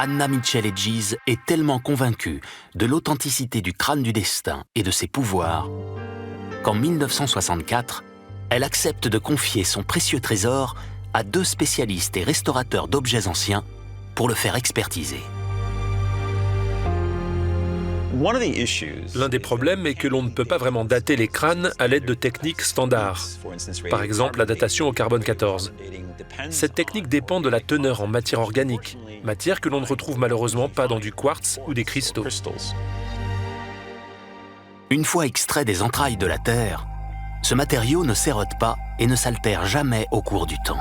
Anna Mitchell Hedges est tellement convaincue de l'authenticité du crâne du destin et de ses pouvoirs qu'en 1964, elle accepte de confier son précieux trésor à 2 spécialistes et restaurateurs d'objets anciens pour le faire expertiser. L'un des problèmes est que l'on ne peut pas vraiment dater les crânes à l'aide de techniques standards. Par exemple, la datation au carbone 14. Cette technique dépend de la teneur en matière organique, matière que l'on ne retrouve malheureusement pas dans du quartz ou des cristaux. Une fois extrait des entrailles de la Terre, ce matériau ne s'érode pas et ne s'altère jamais au cours du temps.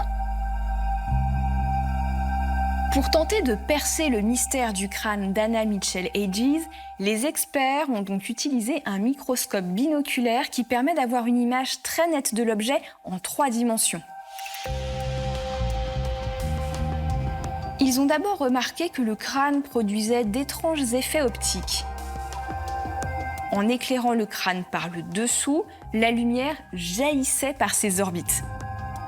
Pour tenter de percer le mystère du crâne d'Anna Mitchell Hedges, les experts ont donc utilisé un microscope binoculaire qui permet d'avoir une image très nette de l'objet en 3 dimensions. Ils ont d'abord remarqué que le crâne produisait d'étranges effets optiques. En éclairant le crâne par le dessous, la lumière jaillissait par ses orbites.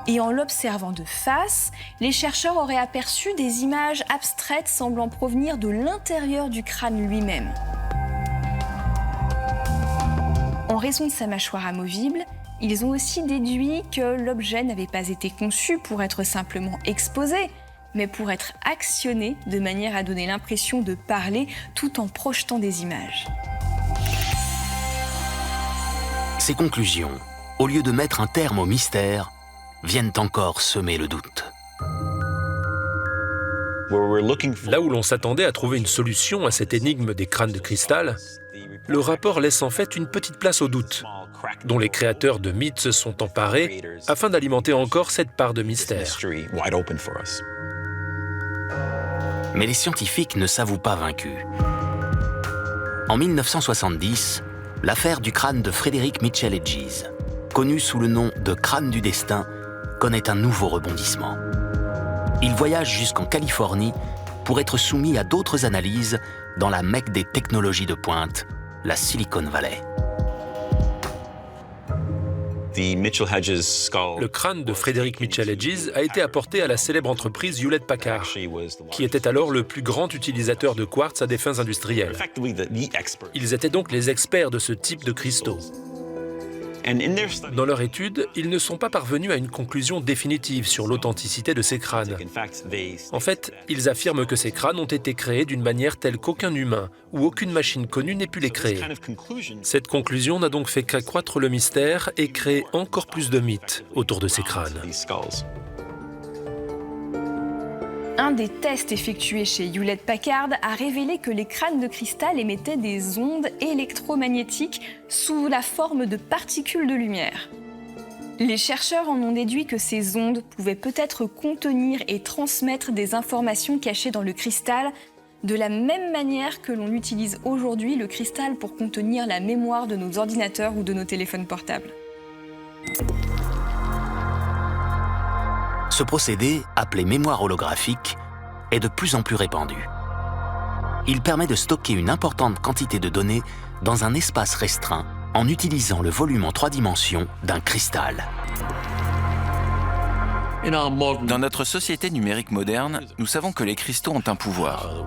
Et en l'observant de face, les chercheurs auraient aperçu des images abstraites semblant provenir de l'intérieur du crâne lui-même. En raison de sa mâchoire amovible, ils ont aussi déduit que l'objet n'avait pas été conçu pour être simplement exposé, mais pour être actionné de manière à donner l'impression de parler tout en projetant des images. Ces conclusions, au lieu de mettre un terme au mystère, viennent encore semer le doute. Là où l'on s'attendait à trouver une solution à cette énigme des crânes de cristal, le rapport laisse en fait une petite place au doute, dont les créateurs de mythes se sont emparés afin d'alimenter encore cette part de mystère. Mais les scientifiques ne s'avouent pas vaincus. En 1970, l'affaire du crâne de Frederick Mitchell Hedges, connu sous le nom de crâne du destin, connaît un nouveau rebondissement. Il voyage jusqu'en Californie pour être soumis à d'autres analyses dans la Mecque des technologies de pointe, la Silicon Valley. Le crâne de Frederick Mitchell Hedges a été apporté à la célèbre entreprise Hewlett-Packard, qui était alors le plus grand utilisateur de quartz à des fins industrielles. Ils étaient donc les experts de ce type de cristaux. Dans leur étude, ils ne sont pas parvenus à une conclusion définitive sur l'authenticité de ces crânes. En fait, ils affirment que ces crânes ont été créés d'une manière telle qu'aucun humain ou aucune machine connue n'ait pu les créer. Cette conclusion n'a donc fait qu'accroître le mystère et créer encore plus de mythes autour de ces crânes. Un des tests effectués chez Hewlett-Packard a révélé que les crânes de cristal émettaient des ondes électromagnétiques sous la forme de particules de lumière. Les chercheurs en ont déduit que ces ondes pouvaient peut-être contenir et transmettre des informations cachées dans le cristal, de la même manière que l'on utilise aujourd'hui le cristal pour contenir la mémoire de nos ordinateurs ou de nos téléphones portables. Ce procédé, appelé mémoire holographique, est de plus en plus répandu. Il permet de stocker une importante quantité de données dans un espace restreint en utilisant le volume en 3 dimensions d'un cristal. Dans notre société numérique moderne, nous savons que les cristaux ont un pouvoir.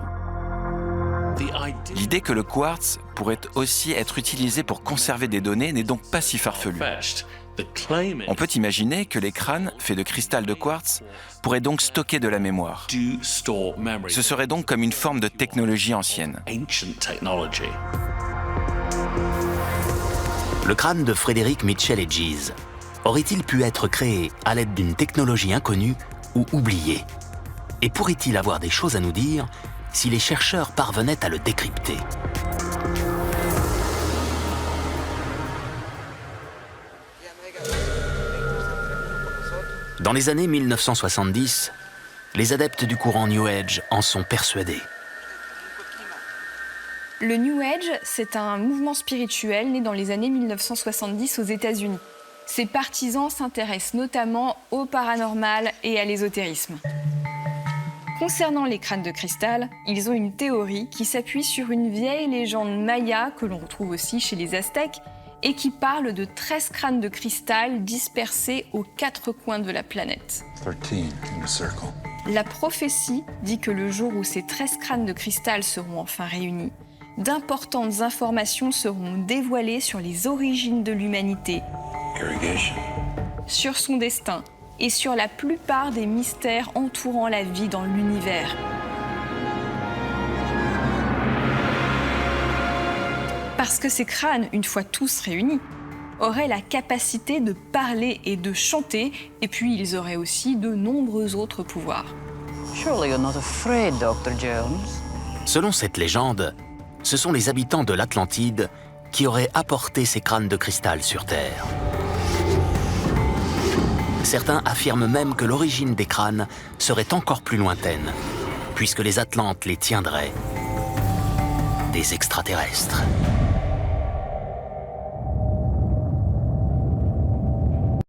L'idée que le quartz pourrait aussi être utilisé pour conserver des données n'est donc pas si farfelue. On peut imaginer que les crânes, faits de cristal de quartz, pourraient donc stocker de la mémoire. Ce serait donc comme une forme de technologie ancienne. Le crâne de Frederick Mitchell Hedges aurait-il pu être créé à l'aide d'une technologie inconnue ou oubliée? Et pourrait-il avoir des choses à nous dire si les chercheurs parvenaient à le décrypter? Dans les années 1970, les adeptes du courant New Age en sont persuadés. Le New Age, c'est un mouvement spirituel né dans les années 1970 aux États-Unis. Ses partisans s'intéressent notamment au paranormal et à l'ésotérisme. Concernant les crânes de cristal, ils ont une théorie qui s'appuie sur une vieille légende maya que l'on retrouve aussi chez les Aztèques et qui parle de 13 crânes de cristal dispersés aux 4 coins de la planète. La prophétie dit que le jour où ces 13 crânes de cristal seront enfin réunis, d'importantes informations seront dévoilées sur les origines de l'humanité, sur son destin et sur la plupart des mystères entourant la vie dans l'univers. Parce que ces crânes, une fois tous réunis, auraient la capacité de parler et de chanter, et puis ils auraient aussi de nombreux autres pouvoirs. Surely you're not afraid, Dr. Jones. Selon cette légende, ce sont les habitants de l'Atlantide qui auraient apporté ces crânes de cristal sur Terre. Certains affirment même que l'origine des crânes serait encore plus lointaine, puisque les Atlantes les tiendraient des extraterrestres.